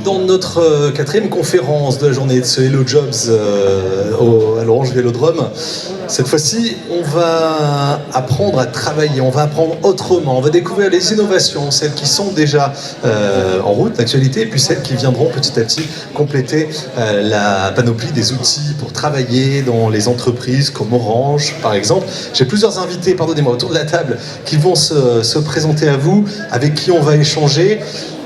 dans notre quatrième conférence de la journée de ce Hello Jobs à l'Orange Vélodrome. Cette fois-ci, on va apprendre à travailler, on va apprendre autrement, on va découvrir les innovations, celles qui sont déjà en route, d'actualité, et puis celles qui viendront petit à petit compléter la panoplie des outils pour travailler dans les entreprises comme Orange, par exemple. J'ai plusieurs invités, pardonnez-moi, autour de la table qui vont se présenter à vous, avec qui on va échanger.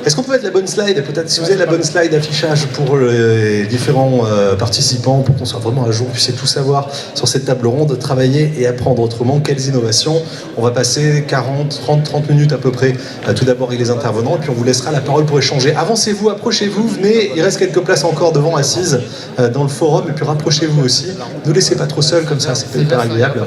Est-ce qu'on peut mettre la bonne slide? Peut-être si vous avez la bonne slide d'affichage pour les différents participants, pour qu'on soit vraiment à jour, puissiez tout savoir sur cette table ronde, travailler et apprendre autrement. Quelles innovations? On va passer 30 minutes à peu près, tout d'abord avec les intervenants, et puis on vous laissera la parole pour échanger. Avancez-vous, approchez-vous, venez, il reste quelques places encore devant assises dans le forum, et puis rapprochez-vous aussi. Ne nous laissez pas trop seuls comme ça, c'est hyper agréable.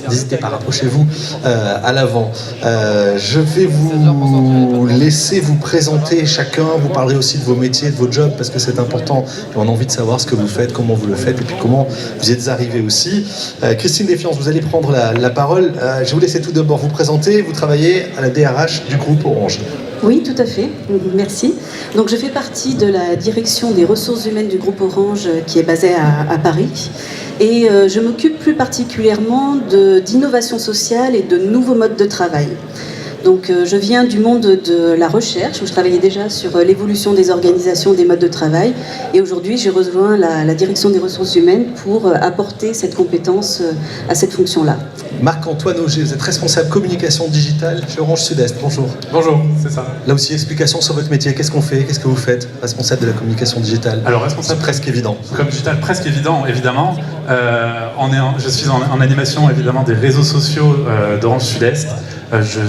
N'hésitez pas, rapprochez-vous à l'avant. Je vais vous laisser vous présenter chacun, vous parlerez aussi de vos métiers, de vos jobs, parce que c'est important, et on a envie de savoir ce que vous faites, comment vous le faites, et puis comment vous y êtes arrivé aussi. Christine Défiance, vous allez prendre la parole. Je vais vous laisser tout d'abord vous présenter. Vous travaillez à la DRH du groupe Orange. Oui, tout à fait. Merci. Donc, je fais partie de la direction des ressources humaines du groupe Orange qui est basée à Paris. Et je m'occupe plus particulièrement d'innovation sociale et de nouveaux modes de travail. Donc je viens du monde de la recherche, où je travaillais déjà sur l'évolution des organisations, des modes de travail. Et aujourd'hui, j'ai rejoint la direction des ressources humaines pour apporter cette compétence à cette fonction-là. Marc-Antoine Auger, vous êtes responsable communication digitale chez Orange Sud-Est. Bonjour. Bonjour, c'est ça. Là aussi, explication sur votre métier. Qu'est-ce qu'on fait? Qu'est-ce que vous faites? Responsable de la communication digitale. Alors, responsable. C'est presque évident. Comme digital, presque évident, évidemment. Je suis en animation, évidemment, des réseaux sociaux d'Orange Sud-Est.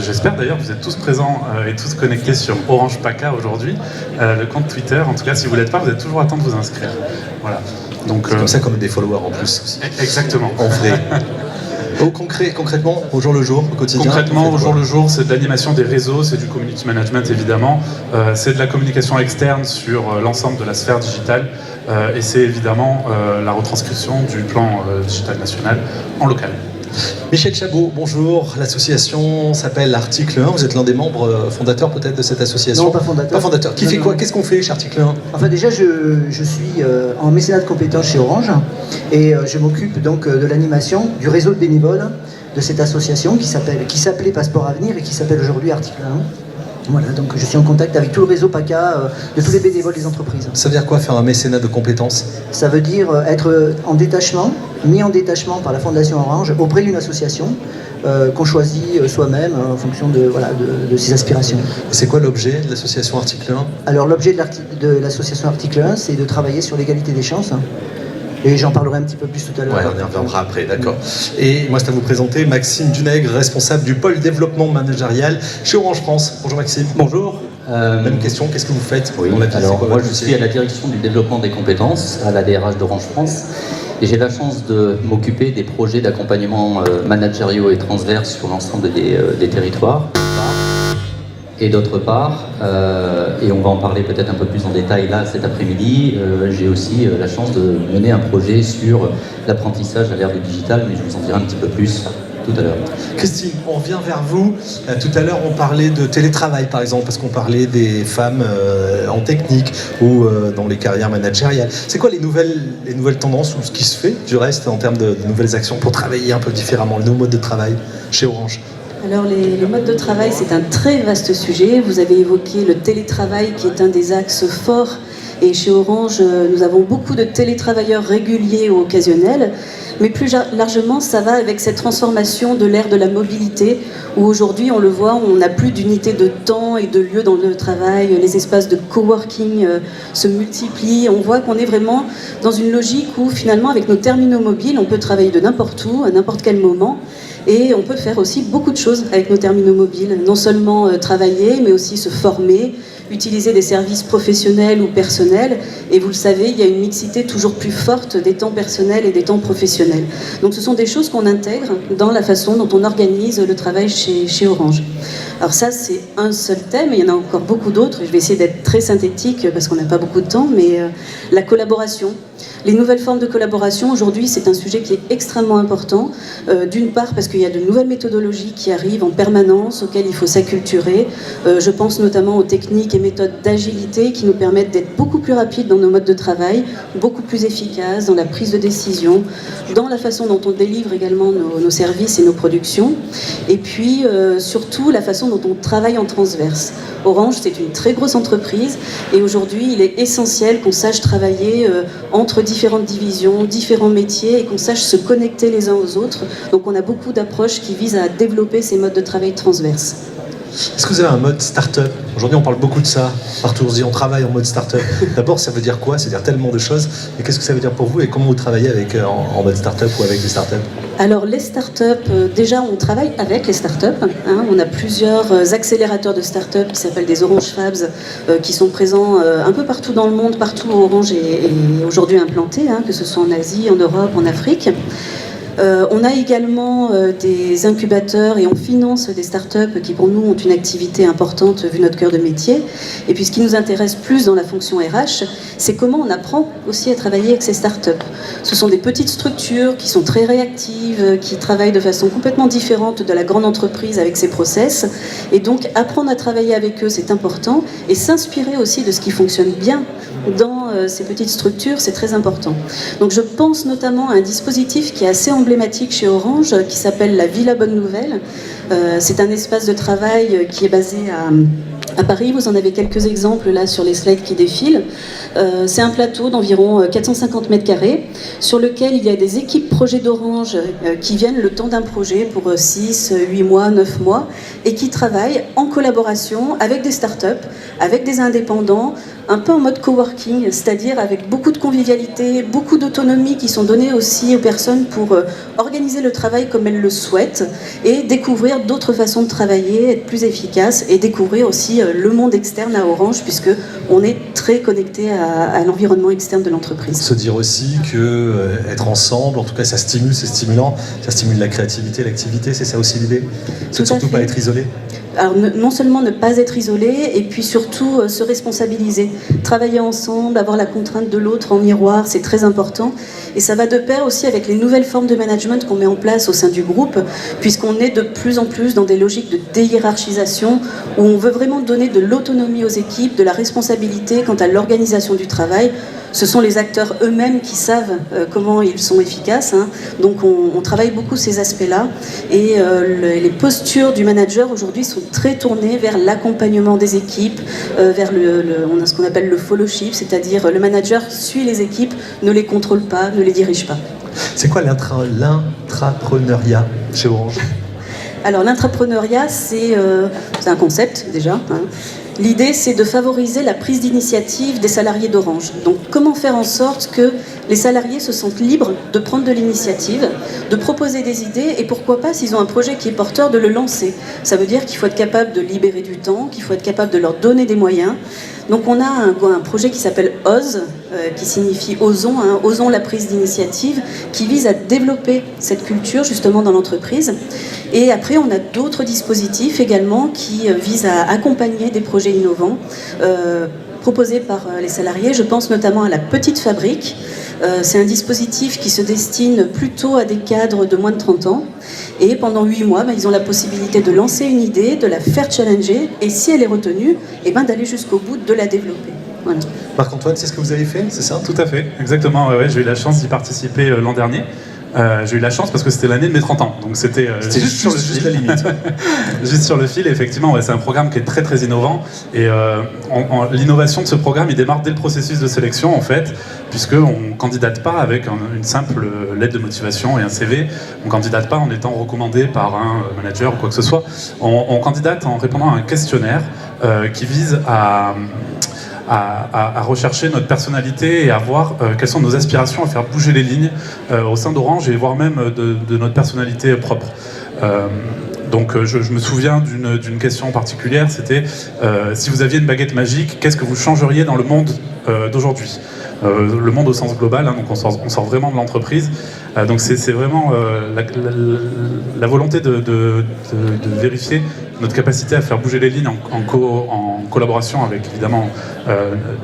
J'espère d'ailleurs que vous êtes tous présents et tous connectés sur Orange PACA aujourd'hui, le compte Twitter. En tout cas, si vous ne l'êtes pas, vous êtes toujours à temps de vous inscrire. Voilà. Donc, c'est comme ça qu'on a des followers en plus. Exactement. En vrai. Concrètement, au jour le jour, au quotidien? Concrètement, au jour le jour, c'est de l'animation des réseaux, c'est du community management évidemment, c'est de la communication externe sur l'ensemble de la sphère digitale, et c'est évidemment la retranscription du plan digital national en local. Michel Chabot, bonjour. L'association s'appelle Article 1. Vous êtes l'un des membres fondateurs peut-être de cette association? Non, pas fondateur. Pas fondateur. Qui fait quoi? Qu'est-ce qu'on fait chez Article 1? Enfin déjà, je suis en mécénat de compétences chez Orange et je m'occupe donc de l'animation du réseau de bénévoles de cette association qui s'appelait Passeport Avenir et qui s'appelle aujourd'hui Article 1. Voilà, donc je suis en contact avec tout le réseau PACA de tous les bénévoles des entreprises. Ça veut dire quoi, faire un mécénat de compétences? Ça veut dire être en détachement, mis en détachement par la Fondation Orange auprès d'une association qu'on choisit soi-même en fonction de ses aspirations. C'est quoi l'objet de l'association Article 1? Alors l'objet de l'association Article 1, c'est de travailler sur l'égalité des chances. Et j'en parlerai un petit peu plus tout à l'heure. Ouais, on y reviendra après, d'accord. Et moi, c'est à vous présenter Maxime Dunègre, responsable du pôle développement managérial chez Orange France. Bonjour Maxime. Bonjour. Même question, qu'est-ce que vous faites? Oui, alors moi je suis à la direction du développement des compétences, à la DRH d'Orange France. Et j'ai la chance de m'occuper des projets d'accompagnement managériaux et transverses sur l'ensemble des territoires. Et d'autre part, et on va en parler peut-être un peu plus en détail là cet après-midi, j'ai aussi la chance de mener un projet sur l'apprentissage à l'ère du digital, mais je vous en dirai un petit peu plus tout à l'heure. Christine, on revient vers vous. Tout à l'heure, on parlait de télétravail, par exemple, parce qu'on parlait des femmes en technique ou dans les carrières managériales. C'est quoi les nouvelles tendances ou ce qui se fait, du reste, en termes de nouvelles actions pour travailler un peu différemment, les nouveaux modes de travail chez Orange? Alors les modes de travail, c'est un très vaste sujet. Vous avez évoqué le télétravail qui est un des axes forts. Et chez Orange, nous avons beaucoup de télétravailleurs réguliers ou occasionnels. Mais plus largement, ça va avec cette transformation de l'ère de la mobilité, où aujourd'hui, on le voit, on n'a plus d'unité de temps et de lieu dans le travail. Les espaces de coworking se multiplient. On voit qu'on est vraiment dans une logique où finalement, avec nos terminaux mobiles, on peut travailler de n'importe où, à n'importe quel moment. Et on peut faire aussi beaucoup de choses avec nos terminaux mobiles. Non seulement travailler, mais aussi se former, utiliser des services professionnels ou personnels. Et vous le savez, il y a une mixité toujours plus forte des temps personnels et des temps professionnels. Donc ce sont des choses qu'on intègre dans la façon dont on organise le travail chez Orange. Alors ça, c'est un seul thème, et il y en a encore beaucoup d'autres. Je vais essayer d'être très synthétique parce qu'on n'a pas beaucoup de temps, mais la collaboration. Les nouvelles formes de collaboration, aujourd'hui, c'est un sujet qui est extrêmement important. D'une part, parce qu'il y a de nouvelles méthodologies qui arrivent en permanence, auxquelles il faut s'acculturer. Je pense notamment aux techniques des méthodes d'agilité qui nous permettent d'être beaucoup plus rapides dans nos modes de travail, beaucoup plus efficaces dans la prise de décision, dans la façon dont on délivre également nos services et nos productions, et puis surtout la façon dont on travaille en transverse. Orange, c'est une très grosse entreprise et aujourd'hui, il est essentiel qu'on sache travailler entre différentes divisions, différents métiers et qu'on sache se connecter les uns aux autres. Donc on a beaucoup d'approches qui visent à développer ces modes de travail transverses. Est-ce que vous avez un mode start-up? Aujourd'hui, on parle beaucoup de ça. Partout, on se dit on travaille en mode start-up. D'abord, ça veut dire quoi? C'est-à-dire tellement de choses. Et qu'est-ce que ça veut dire pour vous? Et comment vous travaillez en mode start-up ou avec des start-up? Alors, les start-up, déjà, on travaille avec les start-up. On a plusieurs accélérateurs de start-up qui s'appellent des Orange Fabs, qui sont présents un peu partout dans le monde, partout où Orange est aujourd'hui implanté, que ce soit en Asie, en Europe, en Afrique. On a également des incubateurs et on finance des startups qui pour nous ont une activité importante vu notre cœur de métier. Et puis ce qui nous intéresse plus dans la fonction RH, c'est comment on apprend aussi à travailler avec ces startups. Ce sont des petites structures qui sont très réactives, qui travaillent de façon complètement différente de la grande entreprise avec ses process. Et donc apprendre à travailler avec eux, c'est important. Et s'inspirer aussi de ce qui fonctionne bien dans ces petites structures, c'est très important. Donc je pense notamment à un dispositif qui est assez emblématique chez Orange, qui s'appelle la Villa Bonne Nouvelle. C'est un espace de travail qui est basé à Paris. Vous en avez quelques exemples là sur les slides qui défilent. C'est un plateau d'environ 450 mètres carrés sur lequel il y a des équipes projets d'Orange qui viennent le temps d'un projet pour 6, 8 mois, 9 mois et qui travaillent en collaboration avec des startups, avec des indépendants, un peu en mode coworking, c'est-à-dire avec beaucoup de convivialité, beaucoup d'autonomie qui sont données aussi aux personnes pour organiser le travail comme elles le souhaitent et découvrir d'autres façons de travailler, être plus efficace et découvrir aussi le monde externe à Orange puisque on est très connecté à l'environnement externe de l'entreprise. Se dire aussi que être ensemble, en tout cas ça stimule, c'est stimulant, ça stimule la créativité, l'activité, c'est ça aussi l'idée? C'est de surtout pas être isolé? Alors non seulement ne pas être isolé, et puis surtout se responsabiliser. Travailler ensemble, avoir la contrainte de l'autre en miroir, c'est très important. Et ça va de pair aussi avec les nouvelles formes de management qu'on met en place au sein du groupe, puisqu'on est de plus en plus dans des logiques de déhiérarchisation, où on veut vraiment donner de l'autonomie aux équipes, de la responsabilité quant à l'organisation du travail. Ce sont les acteurs eux-mêmes qui savent comment ils sont efficaces. Donc on travaille beaucoup ces aspects-là. Et les postures du manager aujourd'hui sont très tournées vers l'accompagnement des équipes, vers on a ce qu'on appelle le fellowship, c'est-à-dire le manager suit les équipes, ne les contrôle pas, ne les dirige pas. C'est quoi l'intrapreneuriat chez Orange? Alors l'intrapreneuriat, c'est un concept déjà. L'idée, c'est de favoriser la prise d'initiative des salariés d'Orange. Donc, comment faire en sorte que les salariés se sentent libres de prendre de l'initiative, de proposer des idées, et pourquoi pas, s'ils ont un projet qui est porteur, de le lancer. Ça veut dire qu'il faut être capable de libérer du temps, qu'il faut être capable de leur donner des moyens. Donc, on a un projet qui s'appelle OSE, qui signifie Osons, Osons la prise d'initiative, qui vise à développer cette culture justement dans l'entreprise. Et après, on a d'autres dispositifs également qui visent à accompagner des projets innovants proposés par les salariés. Je pense notamment à la Petite Fabrique. C'est un dispositif qui se destine plutôt à des cadres de moins de 30 ans. Et pendant 8 mois, ils ont la possibilité de lancer une idée, de la faire challenger, et si elle est retenue, d'aller jusqu'au bout, de la développer. Voilà. Marc-Antoine, c'est ce que vous avez fait, c'est ça? Tout à fait, exactement. Ouais, j'ai eu la chance d'y participer l'an dernier. J'ai eu la chance parce que c'était l'année de mes 30 ans, donc c'était juste sur le fil. La limite. Juste sur le fil, effectivement, c'est un programme qui est très très innovant. Et l'innovation de ce programme, il démarre dès le processus de sélection en fait, puisqu'on ne candidate pas avec une simple lettre de motivation et un CV. On ne candidate pas en étant recommandé par un manager ou quoi que ce soit. On candidate en répondant à un questionnaire qui vise à rechercher notre personnalité et à voir quelles sont nos aspirations, à faire bouger les lignes au sein d'Orange et voire même de notre personnalité propre. Donc je me souviens d'une question particulière, c'était si vous aviez une baguette magique, qu'est-ce que vous changeriez dans le monde d'aujourd'hui? Le monde au sens global, donc on sort vraiment de l'entreprise. Donc c'est vraiment la volonté de vérifier notre capacité à faire bouger les lignes en collaboration avec évidemment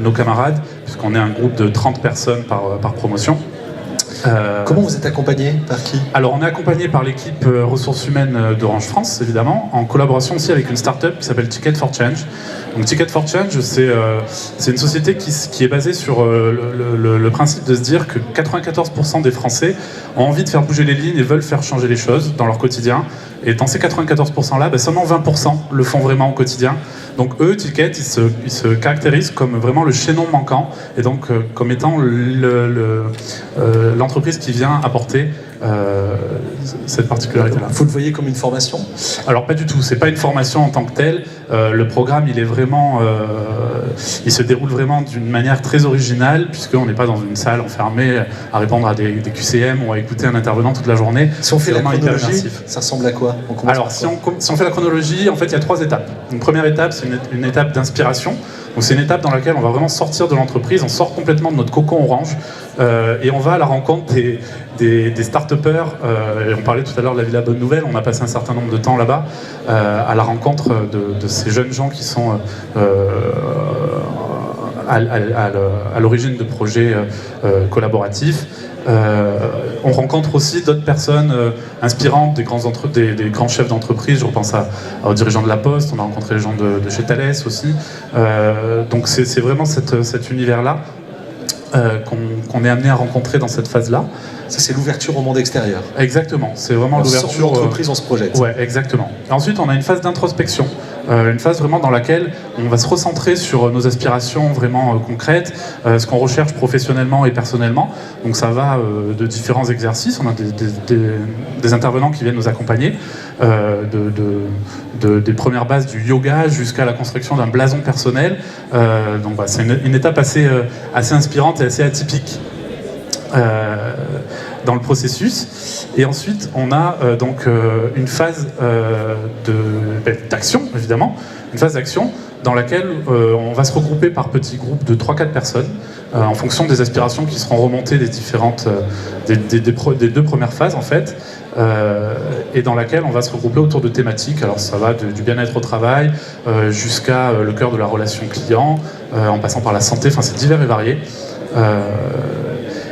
nos camarades, puisqu'on est un groupe de 30 personnes par promotion. Comment vous êtes accompagné? Par qui? Alors, on est accompagné par l'équipe ressources humaines d'Orange France, évidemment, en collaboration aussi avec une start-up qui s'appelle Ticket for Change. Donc, Ticket for Change, c'est une société qui est basée sur le principe de se dire que 94% des Français ont envie de faire bouger les lignes et veulent faire changer les choses dans leur quotidien. Et dans ces 94%-là, seulement 20% le font vraiment au quotidien. Donc eux, Ticket, ils se caractérisent comme vraiment le chaînon manquant, et donc comme étant l'entreprise qui vient apporter cette particularité-là. Vous le voyez comme une formation? Alors pas du tout, c'est pas une formation en tant que telle. Le programme, il est vraiment, il se déroule vraiment d'une manière très originale, puisqu'on n'est pas dans une salle enfermée à répondre à des QCM ou à écouter un intervenant toute la journée. Si on fait la chronologie, ça ressemble à quoi? Alors si on fait la chronologie, en fait il y a 3 étapes. Une première étape, c'est une étape d'inspiration. Donc c'est une étape dans laquelle on va vraiment sortir de l'entreprise, on sort complètement de notre cocon orange et on va à la rencontre des start-upers. Et on parlait tout à l'heure de la Villa Bonne Nouvelle, on a passé un certain nombre de temps là-bas à la rencontre de ces jeunes gens qui sont à l'origine de projets collaboratifs. On rencontre aussi d'autres personnes inspirantes, des grands chefs d'entreprise. Je repense aux dirigeants de la Poste, on a rencontré les gens de chez Thales aussi. Donc c'est vraiment cet univers-là qu'on est amené à rencontrer dans cette phase-là. Ça, c'est l'ouverture au monde extérieur. Exactement, c'est vraiment l'ouverture. On sort de l'entreprise, on se projette. Ouais, exactement. Et ensuite, on a une phase d'introspection. Une phase vraiment dans laquelle on va se recentrer sur nos aspirations vraiment concrètes, ce qu'on recherche professionnellement et personnellement. Donc ça va de différents exercices. On a des intervenants qui viennent nous accompagner, des premières bases du yoga jusqu'à la construction d'un blason personnel. Donc voilà, c'est une étape assez inspirante et assez atypique dans le processus. Et ensuite, on a une phase d'action, évidemment, une phase d'action dans laquelle on va se regrouper par petits groupes de 3-4 personnes en fonction des aspirations qui seront remontées des différentes des 2 premières phases en fait, et dans laquelle on va se regrouper autour de thématiques. Alors ça va du bien-être au travail jusqu'à le cœur de la relation client, en passant par la santé. Enfin, c'est divers et varié,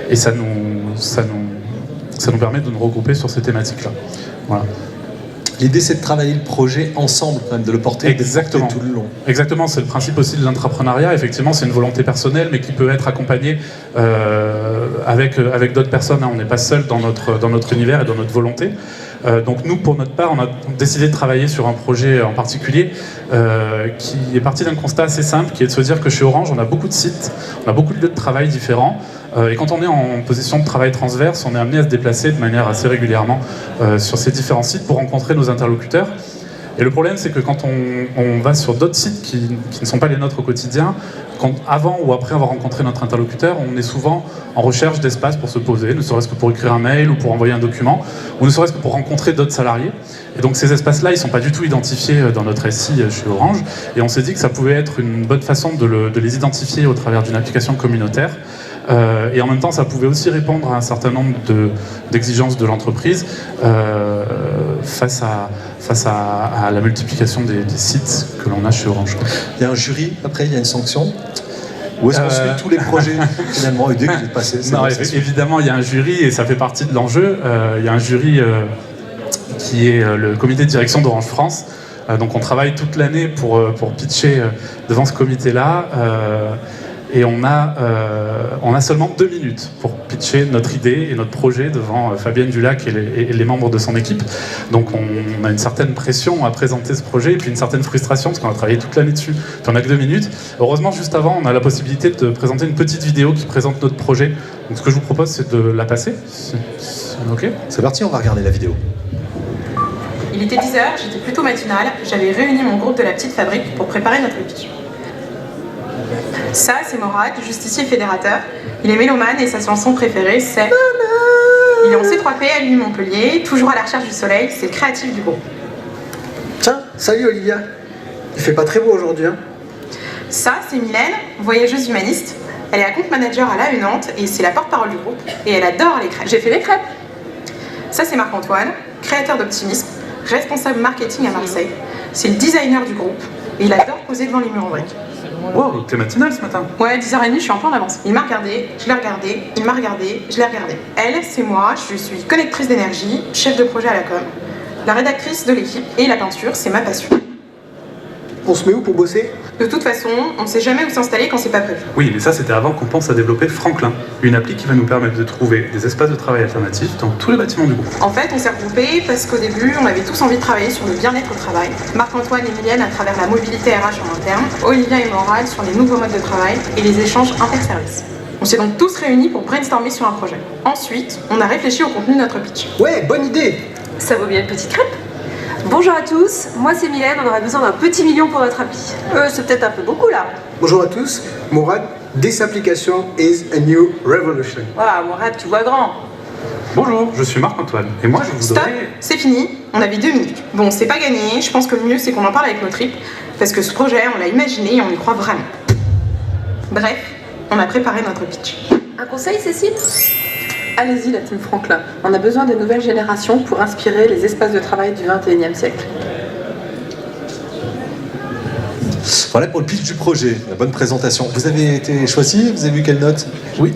et ça nous permet de nous regrouper sur ces thématiques-là. Voilà. L'idée, c'est de travailler le projet ensemble, quand même, de le porter, exactement, tout le long. Exactement, c'est le principe aussi de l'intrapreneuriat. Effectivement, c'est une volonté personnelle, mais qui peut être accompagnée avec d'autres personnes. On n'est pas seul dans notre univers et dans notre volonté. Donc nous, pour notre part, on a décidé de travailler sur un projet en particulier qui est parti d'un constat assez simple, qui est de se dire que chez Orange, on a beaucoup de sites, on a beaucoup de lieux de travail différents. Et quand on est en position de travail transverse, on est amené à se déplacer de manière assez régulièrement sur ces différents sites pour rencontrer nos interlocuteurs. Et le problème, c'est que quand on va sur d'autres sites qui ne sont pas les nôtres au quotidien, avant ou après avoir rencontré notre interlocuteur, on est souvent en recherche d'espace pour se poser, ne serait-ce que pour écrire un mail ou pour envoyer un document, ou ne serait-ce que pour rencontrer d'autres salariés. Et donc ces espaces-là, ils ne sont pas du tout identifiés dans notre SI chez Orange, et on s'est dit que ça pouvait être une bonne façon de les identifier au travers d'une application communautaire. Et en même temps, ça pouvait aussi répondre à un certain nombre d'exigences de l'entreprise face à la multiplication des sites que l'on a chez Orange. Il y a un jury, après, il y a une sanction? Ou est-ce qu'on suit tous les projets, finalement, et dès que vous êtes passé? Non, évidemment, il y a un jury, et ça fait partie de l'enjeu. Il y a un jury qui est le comité de direction d'Orange France. Donc on travaille toute l'année pour pitcher devant ce comité-là. Et on a seulement 2 minutes pour pitcher notre idée et notre projet devant Fabienne Dulac et les membres de son équipe. Donc on a une certaine pression à présenter ce projet et puis une certaine frustration parce qu'on a travaillé toute l'année dessus. Puis on n'a que 2 minutes. Heureusement, juste avant, on a la possibilité de présenter une petite vidéo qui présente notre projet. Donc ce que je vous propose, c'est de la passer. Ok ? C'est parti, on va regarder la vidéo. Il était 10h, j'étais plutôt matinale. J'avais réuni mon groupe de la petite fabrique pour préparer notre pitch. Ça, c'est Morad, justicier fédérateur. Il est mélomane et sa chanson préférée, c'est... Il est en C3P à l'Uni Montpellier, toujours à la recherche du soleil, c'est le créatif du groupe. Tiens, salut Olivia. Il fait pas très beau aujourd'hui, hein. Ça, c'est Mylène, voyageuse humaniste. Elle est account manager à la Nantes et c'est la porte-parole du groupe. Et elle adore les crêpes. J'ai fait les crêpes. Ça, c'est Marc-Antoine, créateur d'Optimisme, responsable marketing à Marseille. C'est le designer du groupe et il adore poser devant les murs en briques. Wow, t'es matinale ce matin. Ouais, 10h30, je suis un peu en avance. Il m'a regardé, je l'ai regardé, il m'a regardé, je l'ai regardé. Elle, c'est moi, je suis connectrice d'énergie, chef de projet à la com, la rédactrice de l'équipe, et la peinture, c'est ma passion. On se met où pour bosser? De toute façon, on ne sait jamais où s'installer quand c'est pas prévu. Oui, mais ça c'était avant qu'on pense à développer Franklin, une appli qui va nous permettre de trouver des espaces de travail alternatifs dans tous les bâtiments du groupe. En fait, on s'est regroupés parce qu'au début, on avait tous envie de travailler sur le bien-être au travail. Marc-Antoine et Mylène à travers la mobilité RH en interne, Olivia et Morale sur les nouveaux modes de travail et les échanges interservices. On s'est donc tous réunis pour brainstormer sur un projet. Ensuite, on a réfléchi au contenu de notre pitch. Ouais, bonne idée! Ça vaut bien une petite crêpe. Bonjour à tous, moi c'est Mylène, on aurait besoin d'un petit million pour notre appli. C'est peut-être un peu beaucoup là. Bonjour à tous, Mourad, This application is a new revolution. Voilà, Mourad, tu vois grand. Bonjour, je suis Marc-Antoine, et moi je Stop, voudrais... c'est fini, on avait 2 minutes. Bon, c'est pas gagné, je pense que le mieux c'est qu'on en parle avec nos tripes, parce que ce projet, on l'a imaginé et on y croit vraiment. Bref, on a préparé notre pitch. Un conseil, Cécile? Allez-y, la team Franklin. On a besoin de nouvelles générations pour inspirer les espaces de travail du XXIe siècle. Voilà pour le pitch du projet, la bonne présentation. Vous avez été choisi, vous avez vu quelle note? Oui,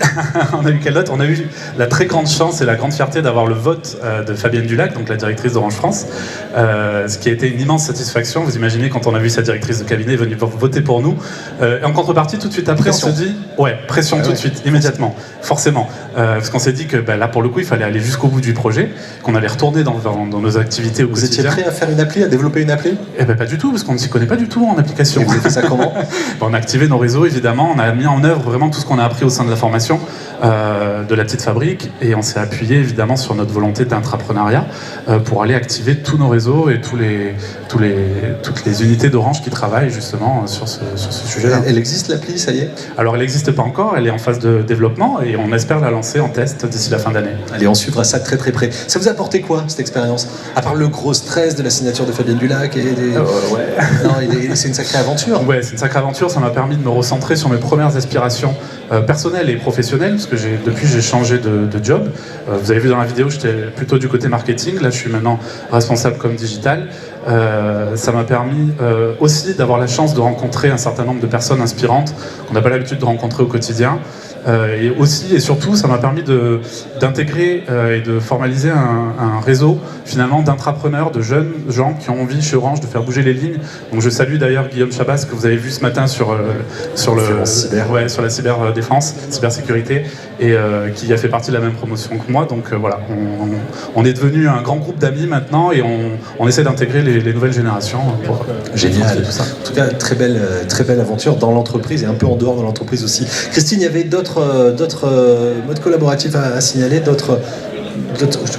on a eu quelle note? On a eu la très grande chance et la grande fierté d'avoir le vote de Fabienne Dulac, donc la directrice d'Orange France, ce qui a été une immense satisfaction. Vous imaginez quand on a vu sa directrice de cabinet venir voter pour nous. Et en contrepartie, tout de suite après, Pression. on s'est dit... Ouais, pression tout de suite, immédiatement, forcément. Parce qu'on s'est dit que là, pour le coup, il fallait aller jusqu'au bout du projet, qu'on allait retourner dans nos activités au Vous étiez quotidien. prêt à faire une appli, à développer une appli? Eh ben pas du tout, parce qu'on ne s'y connaît pas du tout en application. Et vous avez fait ça comment? On a activé nos réseaux, évidemment, on a mis en œuvre vraiment tout ce qu'on a appris au sein de la formation de la petite fabrique, et on s'est appuyé évidemment sur notre volonté d'intrapreneuriat pour aller activer tous nos réseaux et toutes les unités d'Orange qui travaillent justement sur ce sujet-là. Elle existe l'appli, ça y est? Alors elle n'existe pas encore, elle est en phase de développement et on espère la lancer en test d'ici la fin d'année. Allez, on suivra ça très très près. Ça vous a apporté quoi, cette expérience? À part le gros stress de la signature de Fabienne Dulac et des... Ouais. Non, c'est une sacrée aventure. Ouais, c'est une sacrée aventure, ça m'a permis de me recentrer sur mes premières aspirations personnelles et professionnelles, parce que depuis j'ai changé de job. Vous avez vu dans la vidéo, j'étais plutôt du côté marketing, là je suis maintenant responsable com digital. Ça m'a permis aussi d'avoir la chance de rencontrer un certain nombre de personnes inspirantes qu'on n'a pas l'habitude de rencontrer au quotidien. Et aussi et surtout, ça m'a permis d'intégrer et de formaliser un réseau finalement d'intrapreneurs, de jeunes gens qui ont envie chez Orange de faire bouger les lignes. Donc je salue d'ailleurs Guillaume Chabas que vous avez vu ce matin sur la cyberdéfense, cybersécurité, et qui a fait partie de la même promotion que moi. Donc voilà, on est devenu un grand groupe d'amis maintenant et on essaie d'intégrer les nouvelles générations. Génial. Tout ça. En tout cas, très belle aventure dans l'entreprise et un peu en dehors de l'entreprise aussi. Christine, il y avait d'autres modes collaboratifs à signaler,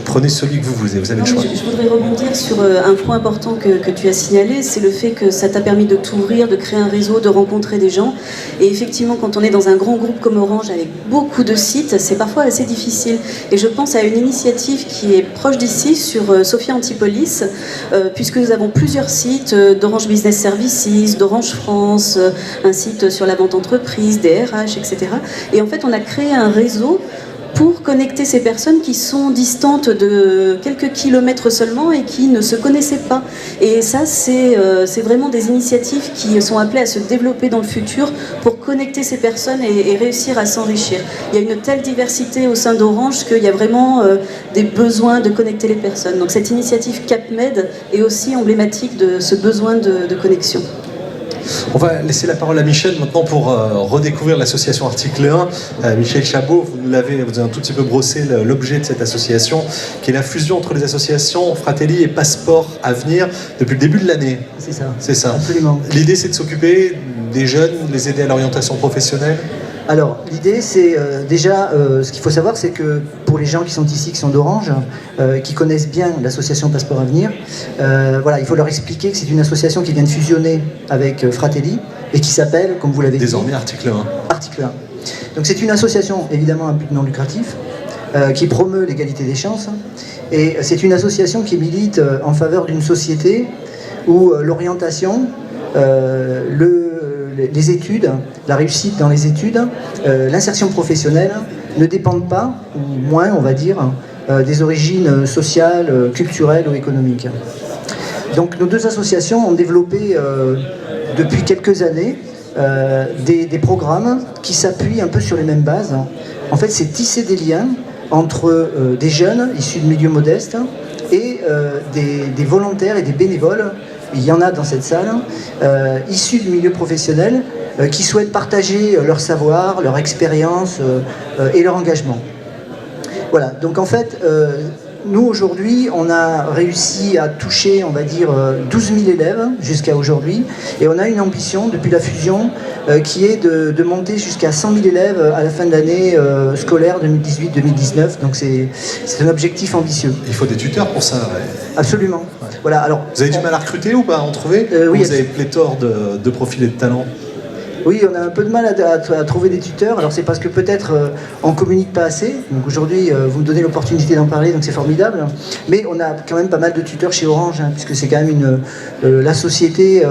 prenez celui que vous avez le choix. Je voudrais rebondir sur un point important que tu as signalé, c'est le fait que ça t'a permis de t'ouvrir, de créer un réseau, de rencontrer des gens. Et effectivement, quand on est dans un grand groupe comme Orange avec beaucoup de sites, c'est parfois assez difficile. Et je pense à une initiative qui est proche d'ici, sur Sophia Antipolis, puisque nous avons plusieurs sites d'Orange Business Services, d'Orange France, un site sur la vente entreprise, des RH, etc. Et en fait, on a créé un réseau pour connecter ces personnes qui sont distantes de quelques kilomètres seulement et qui ne se connaissaient pas. Et ça, c'est vraiment des initiatives qui sont appelées à se développer dans le futur pour connecter ces personnes et réussir à s'enrichir. Il y a une telle diversité au sein d'Orange qu'il y a vraiment des besoins de connecter les personnes. Donc cette initiative CapMed est aussi emblématique de ce besoin de connexion. On va laisser la parole à Michel maintenant pour redécouvrir l'association Article 1. Michel Chabot, vous avez un tout petit peu brossé l'objet de cette association, qui est la fusion entre les associations Fratelli et Passeport Avenir depuis le début de l'année. C'est ça. C'est ça. Absolument. L'idée, c'est de s'occuper des jeunes, les aider à l'orientation professionnelle. Alors, l'idée, c'est déjà, ce qu'il faut savoir, c'est que pour les gens qui sont ici, qui sont d'Orange, qui connaissent bien l'association Passeport Avenir, voilà, il faut leur expliquer que c'est une association qui vient de fusionner avec Fratelli et qui s'appelle, comme vous l'avez dit... Désormais, Article 1. Article 1. Donc c'est une association, évidemment, à but non lucratif, qui promeut l'égalité des chances, et c'est une association qui milite en faveur d'une société où l'orientation, les études, la réussite dans les études, l'insertion professionnelle ne dépendent pas, ou moins on va dire, des origines sociales, culturelles ou économiques. Donc nos deux associations ont développé depuis quelques années des programmes qui s'appuient un peu sur les mêmes bases. En fait, c'est tisser des liens entre des jeunes issus de milieux modestes et des volontaires et des bénévoles, il y en a dans cette salle, issus du milieu professionnel, qui souhaitent partager leur savoir, leur expérience et leur engagement. Voilà, donc en fait, nous aujourd'hui, on a réussi à toucher, on va dire, 12 000 élèves jusqu'à aujourd'hui, et on a une ambition depuis la fusion qui est de monter jusqu'à 100 000 élèves à la fin de l'année scolaire 2018-2019, donc c'est un objectif ambitieux. Il faut des tuteurs pour ça, ouais. Absolument. Ouais. Voilà, alors, vous avez du mal à recruter ou pas à en trouver? Oui, vous avez pléthore de profils et de talents? Oui, on a un peu de mal à trouver des tuteurs. Alors c'est parce que peut-être on communique pas assez. Donc aujourd'hui, vous me donnez l'opportunité d'en parler, donc c'est formidable. Mais on a quand même pas mal de tuteurs chez Orange, hein, puisque c'est quand même la société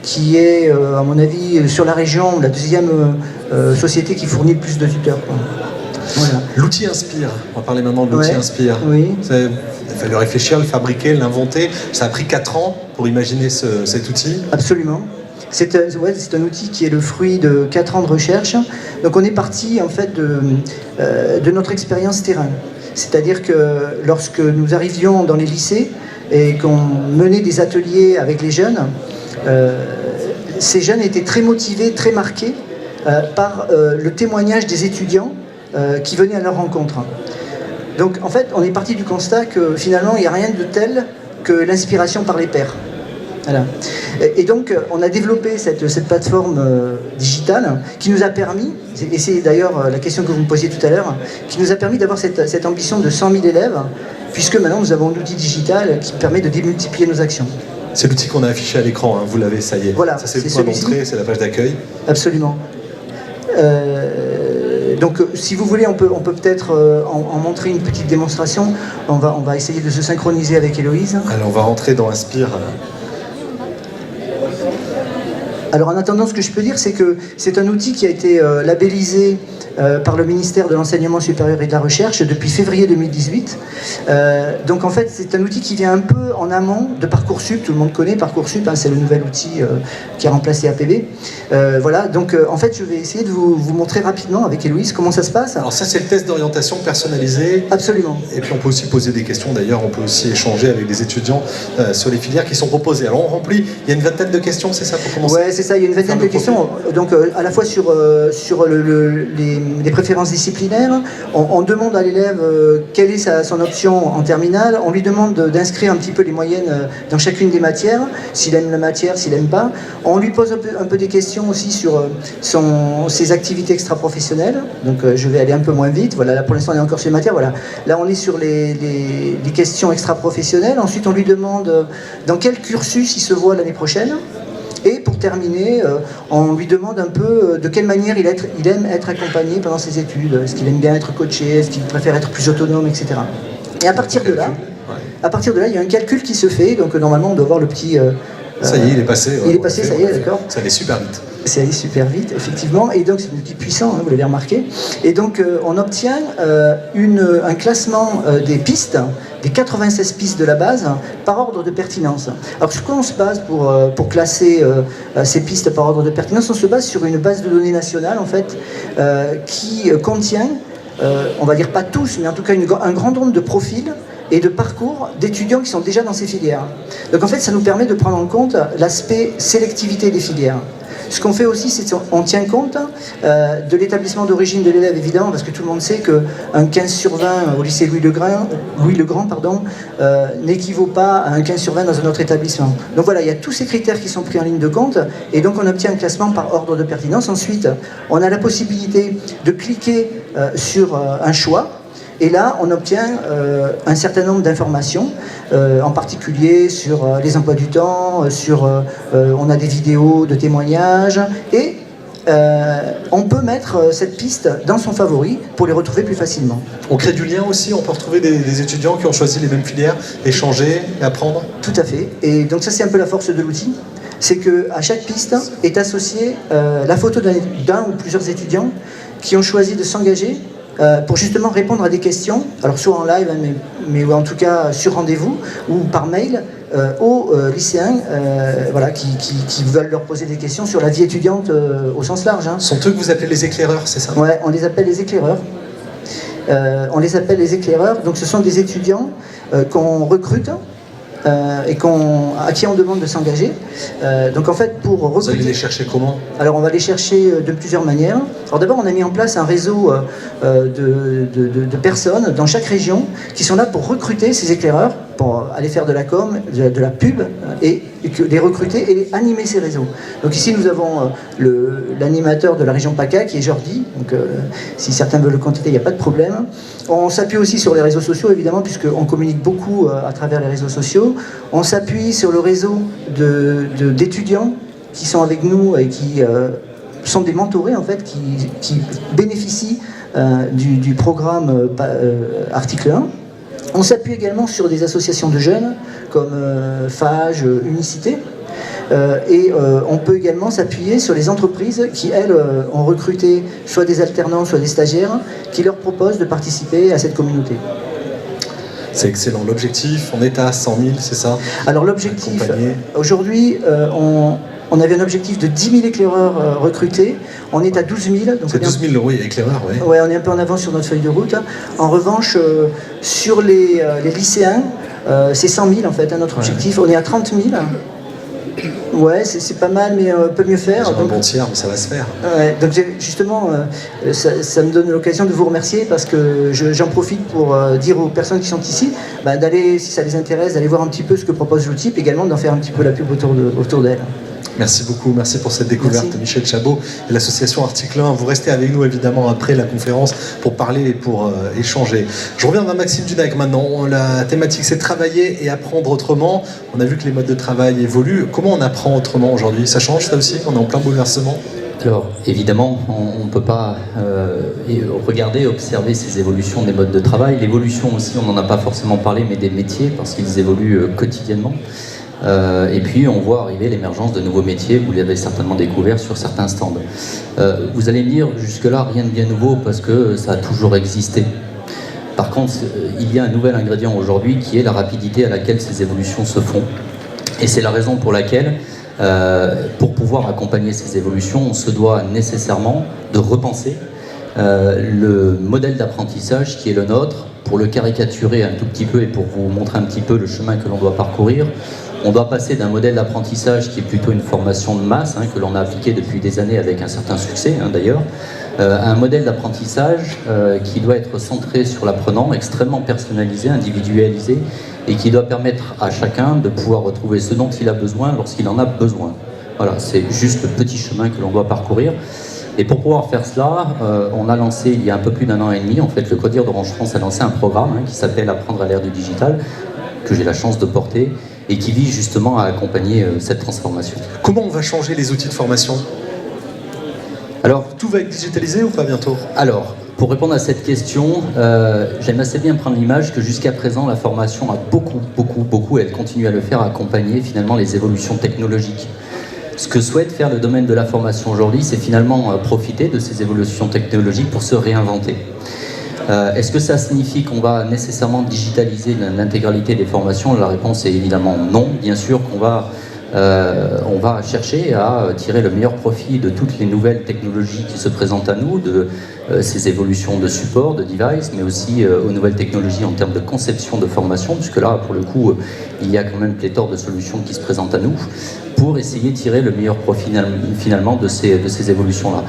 qui est, à mon avis, sur la région, la deuxième société qui fournit le plus de tuteurs, quoi. Voilà. L'outil Inspire. On va parler maintenant de l'outil Inspire. Oui. Il a fallu réfléchir, le fabriquer, l'inventer. Ça a pris 4 ans pour imaginer cet outil. Absolument. C'est un outil qui est le fruit de 4 ans de recherche. Donc on est parti en fait de notre expérience terrain. C'est-à-dire que lorsque nous arrivions dans les lycées et qu'on menait des ateliers avec les jeunes, ces jeunes étaient très motivés, très marqués par le témoignage des étudiants qui venaient à leur rencontre. Donc en fait on est parti du constat que finalement il n'y a rien de tel que l'inspiration par les pairs. Voilà. Et donc on a développé cette plateforme digitale qui nous a permis, et c'est d'ailleurs la question que vous me posiez tout à l'heure, qui nous a permis d'avoir cette ambition de 100 000 élèves, puisque maintenant nous avons un outil digital qui permet de démultiplier nos actions. C'est l'outil qu'on a affiché à l'écran, hein, vous l'avez, ça y est. Voilà, ça c'est le point d'entrée, c'est la page d'accueil. Absolument. Donc si vous voulez, on peut peut-être en montrer une petite démonstration. On va essayer de se synchroniser avec Héloïse. Alors on va rentrer dans Inspire. Alors en attendant, ce que je peux dire, c'est que c'est un outil qui a été labellisé par le ministère de l'Enseignement supérieur et de la Recherche depuis février 2018. Donc en fait, c'est un outil qui vient un peu en amont de Parcoursup. Tout le monde connaît Parcoursup, hein, c'est le nouvel outil qui a remplacé APB. Voilà, donc en fait, je vais essayer de vous montrer rapidement avec Héloïse comment ça se passe. Alors ça, c'est le test d'orientation personnalisé. Absolument. Et puis on peut aussi poser des questions. D'ailleurs, on peut aussi échanger avec des étudiants sur les filières qui sont proposées. Alors on remplit, il y a une vingtaine de questions, c'est ça pour commencer? Ouais, c'est ça, il y a une vingtaine de questions. Donc à la fois sur les préférences disciplinaires, on demande à l'élève quelle est son option en terminale, on lui demande d'inscrire un petit peu les moyennes dans chacune des matières, s'il aime la matière, s'il n'aime pas. On lui pose un peu des questions aussi sur ses activités extra-professionnelles, donc je vais aller un peu moins vite, voilà, là pour l'instant on est encore sur les matières, voilà. Là on est sur les questions extra-professionnelles, ensuite on lui demande dans quel cursus il se voit l'année prochaine. Et pour terminer, on lui demande un peu de quelle manière il aime être accompagné pendant ses études. Est-ce qu'il aime bien être coaché? Est-ce qu'il préfère être plus autonome, etc. Et à partir de là, il y a un calcul qui se fait. Donc normalement, on doit voir le petit... ça y est, il est passé. Il est passé, ça y est, d'accord. Ça allait super vite. C'est allé super vite, effectivement. Et donc, c'est un outil puissant, hein, vous l'avez remarqué. Et donc, on obtient un classement des pistes, des 96 pistes de la base, par ordre de pertinence. Alors, sur quoi on se base pour classer ces pistes par ordre de pertinence? On se base sur une base de données nationale, en fait, qui contient, on va dire pas tous, mais en tout cas un grand nombre de profils et de parcours d'étudiants qui sont déjà dans ces filières. Donc en fait, ça nous permet de prendre en compte l'aspect sélectivité des filières. Ce qu'on fait aussi, c'est qu'on tient compte de l'établissement d'origine de l'élève, évidemment, parce que tout le monde sait qu'un 15 sur 20 au lycée Louis le Grand n'équivaut pas à un 15 sur 20 dans un autre établissement. Donc voilà, il y a tous ces critères qui sont pris en ligne de compte, et donc on obtient un classement par ordre de pertinence. Ensuite, on a la possibilité de cliquer sur un choix, et là, on obtient un certain nombre d'informations, en particulier sur les emplois du temps, on a des vidéos de témoignages, et on peut mettre cette piste dans son favori pour les retrouver plus facilement. On crée du lien aussi, on peut retrouver des étudiants qui ont choisi les mêmes filières, échanger et apprendre. Tout à fait, et donc ça c'est un peu la force de l'outil, c'est qu'à chaque piste est associée la photo d'un ou plusieurs étudiants qui ont choisi de s'engager pour justement répondre à des questions, alors soit en live, mais en tout cas sur rendez-vous, ou par mail, aux lycéens voilà, qui veulent leur poser des questions sur la vie étudiante au sens large. Hein. Ce sont eux que vous appelez les éclaireurs, c'est ça? Ouais, on les appelle les éclaireurs. Donc ce sont des étudiants qu'on recrute et à qui on demande de s'engager. Donc en fait, pour recruter... Vous allez les chercher comment? Alors on va les chercher de plusieurs manières. Alors d'abord, on a mis en place un réseau de personnes dans chaque région qui sont là pour recruter ces éclaireurs, pour aller faire de la com, de la pub, et les recruter et animer ces réseaux. Donc ici, nous avons l'animateur de la région PACA, qui est Jordi. Donc si certains veulent le contacter, il n'y a pas de problème. On s'appuie aussi sur les réseaux sociaux, évidemment, puisqu'on communique beaucoup à travers les réseaux sociaux. On s'appuie sur le réseau d'étudiants qui sont avec nous et qui sont des mentorés, en fait, qui bénéficient du programme Article 1. On s'appuie également sur des associations de jeunes comme FAGE, Unicité. Et on peut également s'appuyer sur les entreprises qui, elles, ont recruté soit des alternants, soit des stagiaires, qui leur proposent de participer à cette communauté. C'est excellent. L'objectif, on est à 100 000, c'est ça? Alors l'objectif, aujourd'hui, on avait un objectif de 10 000 éclaireurs recrutés. On est à 12 000. C'est 12 000, oui, éclaireurs, oui. Ouais, on est un peu en avance sur notre feuille de route. En revanche, sur les lycéens, c'est 100 000 en fait, notre objectif. On est à 30 000. Ouais, c'est pas mal, mais on peut mieux faire. C'est un bon tiers, mais ça va se faire. Ouais, donc justement, ça me donne l'occasion de vous remercier parce que j'en profite pour dire aux personnes qui sont ici d'aller, si ça les intéresse, d'aller voir un petit peu ce que propose l'outil, puis également d'en faire un petit peu la pub autour d'elle. Merci beaucoup, merci pour cette découverte. Merci. Michel Chabot et l'association Article 1. Vous restez avec nous évidemment après la conférence pour parler et pour échanger. Je reviens vers Maxime Dunag maintenant. La thématique c'est travailler et apprendre autrement. On a vu que les modes de travail évoluent. Comment on apprend autrement aujourd'hui? Ça change ça aussi? On est en plein bouleversement? Alors évidemment, on ne peut pas observer ces évolutions des modes de travail. L'évolution aussi, on n'en a pas forcément parlé, mais des métiers, parce qu'ils évoluent quotidiennement. Et puis on voit arriver l'émergence de nouveaux métiers, vous l'avez certainement découvert sur certains stands. Vous allez me dire, jusque-là, rien de bien nouveau parce que ça a toujours existé. Par contre, il y a un nouvel ingrédient aujourd'hui qui est la rapidité à laquelle ces évolutions se font. Et c'est la raison pour laquelle, pour pouvoir accompagner ces évolutions, on se doit nécessairement de repenser le modèle d'apprentissage qui est le nôtre. Pour le caricaturer un tout petit peu et pour vous montrer un petit peu le chemin que l'on doit parcourir, on doit passer d'un modèle d'apprentissage qui est plutôt une formation de masse, que l'on a appliqué depuis des années avec un certain succès d'ailleurs, à un modèle d'apprentissage qui doit être centré sur l'apprenant, extrêmement personnalisé, individualisé, et qui doit permettre à chacun de pouvoir retrouver ce dont il a besoin lorsqu'il en a besoin. Voilà, c'est juste le petit chemin que l'on doit parcourir. Et pour pouvoir faire cela, on a lancé il y a un peu plus d'1 an et demi, en fait, le CODIR d'Orange France a lancé un programme qui s'appelle Apprendre à l'ère du digital, que j'ai la chance de porter, et qui vise justement à accompagner cette transformation. Comment on va changer les outils de formation? Alors, tout va être digitalisé ou pas bientôt? Alors, pour répondre à cette question, j'aime assez bien prendre l'image que jusqu'à présent, la formation a beaucoup, et elle continue à le faire, accompagner finalement les évolutions technologiques. Ce que souhaite faire le domaine de la formation aujourd'hui, c'est finalement profiter de ces évolutions technologiques pour se réinventer. Est-ce que ça signifie qu'on va nécessairement digitaliser l'intégralité des formations? La réponse est évidemment non. Bien sûr qu'on va chercher à tirer le meilleur profit de toutes les nouvelles technologies qui se présentent à nous, de ces évolutions de support, de device, mais aussi aux nouvelles technologies en termes de conception de formation, puisque là, pour le coup, il y a quand même pléthore de solutions qui se présentent à nous, pour essayer de tirer le meilleur profit finalement de ces évolutions-là.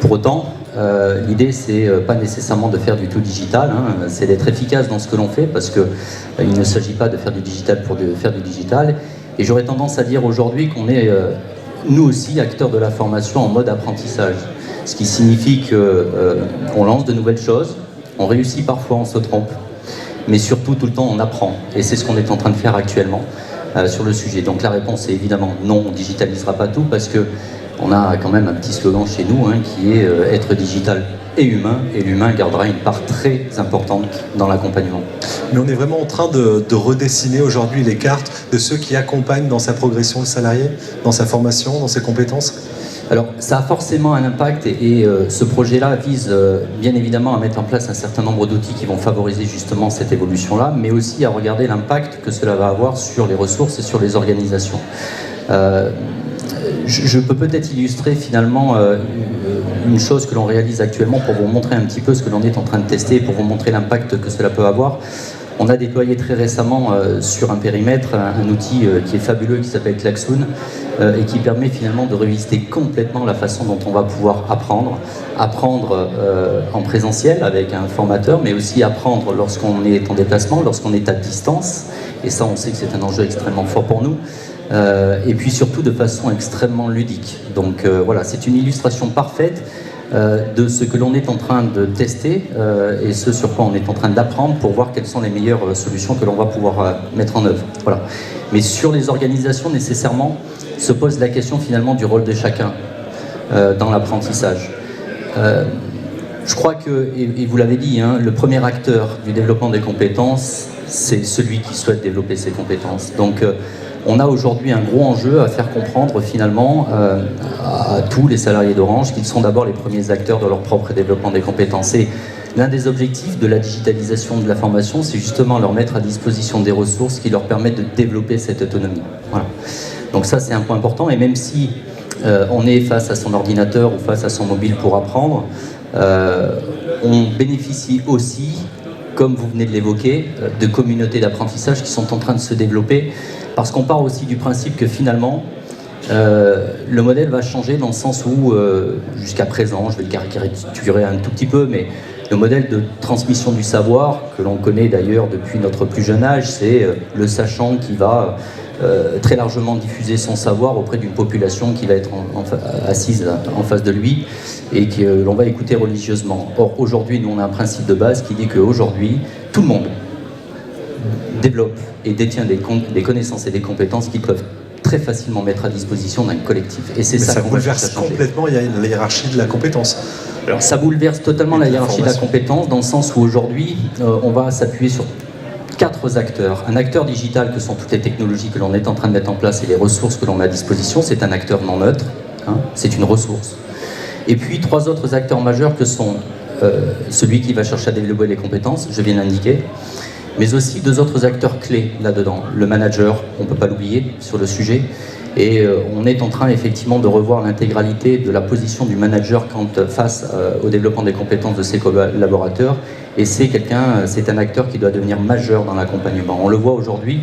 Pour autant, l'idée, c'est pas nécessairement de faire du tout digital, c'est d'être efficace dans ce que l'on fait, parce qu'il ne s'agit pas de faire du digital pour faire du digital. Et j'aurais tendance à dire aujourd'hui qu'on est, nous aussi, acteurs de la formation en mode apprentissage. Ce qui signifie qu'on lance de nouvelles choses, on réussit parfois, on se trompe, mais surtout, tout le temps, on apprend. Et c'est ce qu'on est en train de faire actuellement sur le sujet. Donc la réponse est évidemment non, on ne digitalisera pas tout, parce qu'on a quand même un petit slogan chez nous, qui est être digital et l'humain gardera une part très importante dans l'accompagnement. Mais on est vraiment en train de redessiner aujourd'hui les cartes de ceux qui accompagnent dans sa progression le salarié, dans sa formation, dans ses compétences? Alors, ça a forcément un impact et ce projet-là vise bien évidemment à mettre en place un certain nombre d'outils qui vont favoriser justement cette évolution-là, mais aussi à regarder l'impact que cela va avoir sur les ressources et sur les organisations. Je peux peut-être illustrer finalement une chose que l'on réalise actuellement pour vous montrer un petit peu ce que l'on est en train de tester, pour vous montrer l'impact que cela peut avoir. On a déployé très récemment sur un périmètre un outil qui est fabuleux, qui s'appelle Klaxoon, et qui permet finalement de revisiter complètement la façon dont on va pouvoir apprendre en présentiel avec un formateur, mais aussi apprendre lorsqu'on est en déplacement, lorsqu'on est à distance, et ça on sait que c'est un enjeu extrêmement fort pour nous, et puis surtout de façon extrêmement ludique. Donc voilà, c'est une illustration parfaite de ce que l'on est en train de tester et ce sur quoi on est en train d'apprendre pour voir quelles sont les meilleures solutions que l'on va pouvoir mettre en œuvre. Voilà. Mais sur les organisations, nécessairement, se pose la question finalement du rôle de chacun dans l'apprentissage. Je crois que, et vous l'avez dit, hein, le premier acteur du développement des compétences, c'est celui qui souhaite développer ses compétences. Donc, on a aujourd'hui un gros enjeu à faire comprendre finalement à tous les salariés d'Orange qu'ils sont d'abord les premiers acteurs de leur propre développement des compétences. Et l'un des objectifs de la digitalisation de la formation, c'est justement leur mettre à disposition des ressources qui leur permettent de développer cette autonomie. Voilà. Donc ça, c'est un point important. Et même si on est face à son ordinateur ou face à son mobile pour apprendre, on bénéficie aussi, comme vous venez de l'évoquer, de communautés d'apprentissage qui sont en train de se développer. Parce qu'on part aussi du principe que finalement, le modèle va changer dans le sens où, jusqu'à présent, je vais le caricaturer un tout petit peu, mais le modèle de transmission du savoir, que l'on connaît d'ailleurs depuis notre plus jeune âge, c'est le sachant qui va très largement diffuser son savoir auprès d'une population qui va être assise en face de lui et que l'on va écouter religieusement. Or, aujourd'hui, nous, on a un principe de base qui dit qu'aujourd'hui, tout le monde développe et détient des connaissances et des compétences qui peuvent très facilement mettre à disposition d'un collectif. Et c'est ça qu'on bouleverse complètement, il y a la hiérarchie de la compétence. Alors, ça bouleverse totalement la hiérarchie de la compétence dans le sens où aujourd'hui, on va s'appuyer sur 4 acteurs. Un acteur digital que sont toutes les technologies que l'on est en train de mettre en place et les ressources que l'on met à disposition, c'est un acteur non neutre, hein, c'est une ressource. Et puis 3 autres acteurs majeurs que sont celui qui va chercher à développer les compétences, je viens de l'indiquer, mais aussi 2 autres acteurs clés là-dedans. Le manager, on ne peut pas l'oublier sur le sujet, et on est en train effectivement de revoir l'intégralité de la position du manager face au développement des compétences de ses collaborateurs, et c'est un acteur qui doit devenir majeur dans l'accompagnement. On le voit aujourd'hui,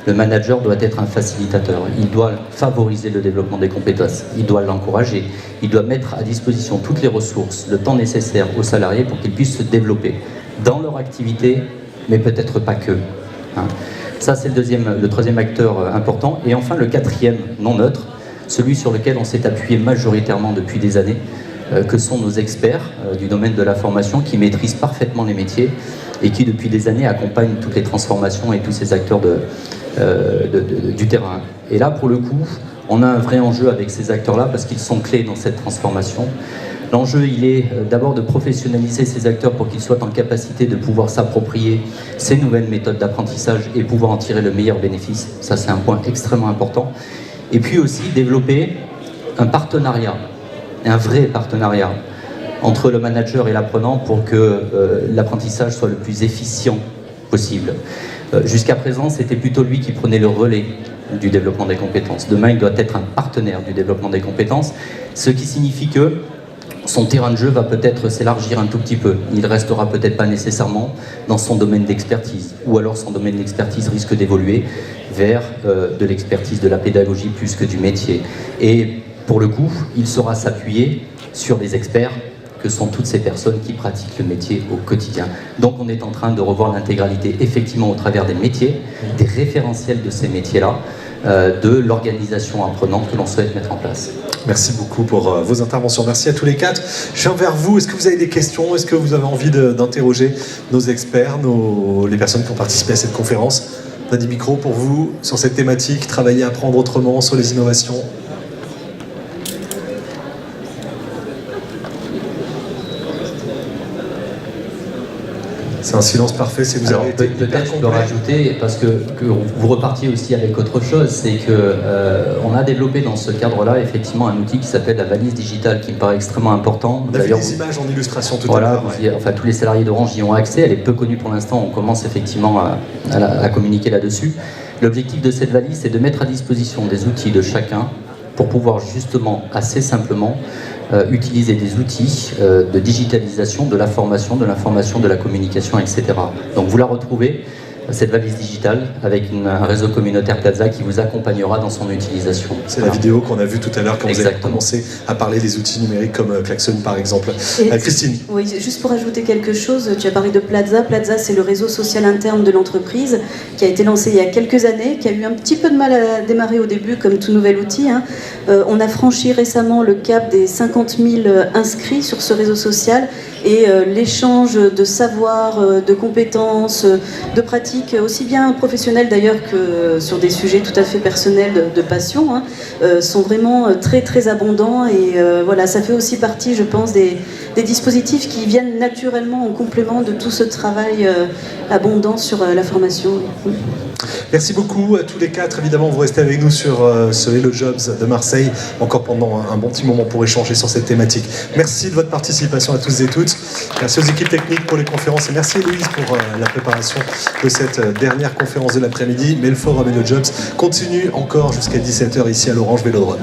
le manager doit être un facilitateur, il doit favoriser le développement des compétences, il doit l'encourager, il doit mettre à disposition toutes les ressources, le temps nécessaire aux salariés pour qu'ils puissent se développer dans leur activité, mais peut-être pas que. Hein. Ça, c'est le 3e acteur important. Et enfin, le 4e, non neutre, celui sur lequel on s'est appuyé majoritairement depuis des années, que sont nos experts du domaine de la formation qui maîtrisent parfaitement les métiers et qui, depuis des années, accompagnent toutes les transformations et tous ces acteurs du terrain. Et là, pour le coup, on a un vrai enjeu avec ces acteurs-là parce qu'ils sont clés dans cette transformation. L'enjeu, il est d'abord de professionnaliser ces acteurs pour qu'ils soient en capacité de pouvoir s'approprier ces nouvelles méthodes d'apprentissage et pouvoir en tirer le meilleur bénéfice. Ça, c'est un point extrêmement important. Et puis aussi développer un partenariat, un vrai partenariat entre le manager et l'apprenant pour que l'apprentissage soit le plus efficient possible. Jusqu'à présent, c'était plutôt lui qui prenait le relais du développement des compétences. Demain, il doit être un partenaire du développement des compétences, ce qui signifie que son terrain de jeu va peut-être s'élargir un tout petit peu. Il ne restera peut-être pas nécessairement dans son domaine d'expertise, ou alors son domaine d'expertise risque d'évoluer vers de l'expertise de la pédagogie plus que du métier. Et pour le coup, il saura s'appuyer sur des experts que sont toutes ces personnes qui pratiquent le métier au quotidien. Donc on est en train de revoir l'intégralité, effectivement, au travers des métiers, des référentiels de ces métiers-là, de l'organisation apprenante que l'on souhaite mettre en place. Merci beaucoup pour vos interventions. Merci à tous les 4. Je viens vers vous. Est-ce que vous avez des questions? Est-ce que vous avez envie d'interroger nos experts, les personnes qui ont participé à cette conférence? On a des micros pour vous sur cette thématique, travailler, apprendre autrement, sur les innovations. C'est un silence parfait si vous Alors, avez été peut-être je peux rajouter, parce que vous repartiez aussi avec autre chose, c'est que on a développé dans ce cadre-là effectivement un outil qui s'appelle la valise digitale, qui me paraît extrêmement important. On a vu des images en illustration tout à l'heure. Enfin, tous les salariés d'Orange y ont accès, elle est peu connue pour l'instant, on commence effectivement à communiquer là-dessus. L'objectif de cette valise, c'est de mettre à disposition des outils de chacun pour pouvoir justement, assez simplement, utiliser des outils de digitalisation de la formation, de l'information, de la communication, etc. Donc vous la retrouvez, cette valise digitale, avec un réseau communautaire Plaza qui vous accompagnera dans son utilisation. C'est la vidéo qu'on a vue tout à l'heure quand vous avez commencé à parler des outils numériques comme Klaxon par exemple. Christine. Oui, juste pour ajouter quelque chose, tu as parlé de Plaza. Plaza, c'est le réseau social interne de l'entreprise qui a été lancé il y a quelques années, qui a eu un petit peu de mal à démarrer au début comme tout nouvel outil. On a franchi récemment le cap des 50 000 inscrits sur ce réseau social et l'échange de savoir, de compétences, de pratiques, aussi bien professionnelles d'ailleurs que sur des sujets tout à fait personnels de passion, sont vraiment très très abondants et voilà, ça fait aussi partie, je pense, des dispositifs qui viennent naturellement en complément de tout ce travail abondant sur la formation. Merci beaucoup à tous les quatre. Évidemment, vous restez avec nous sur ce Hello Jobs de Marseille, encore pendant un bon petit moment pour échanger sur cette thématique. Merci de votre participation à tous et toutes. Merci aux équipes techniques pour les conférences et merci Héloïse pour la préparation de cette dernière conférence de l'après-midi. Mais le forum Hello Jobs continue encore jusqu'à 17h ici à l'Orange Vélodrome.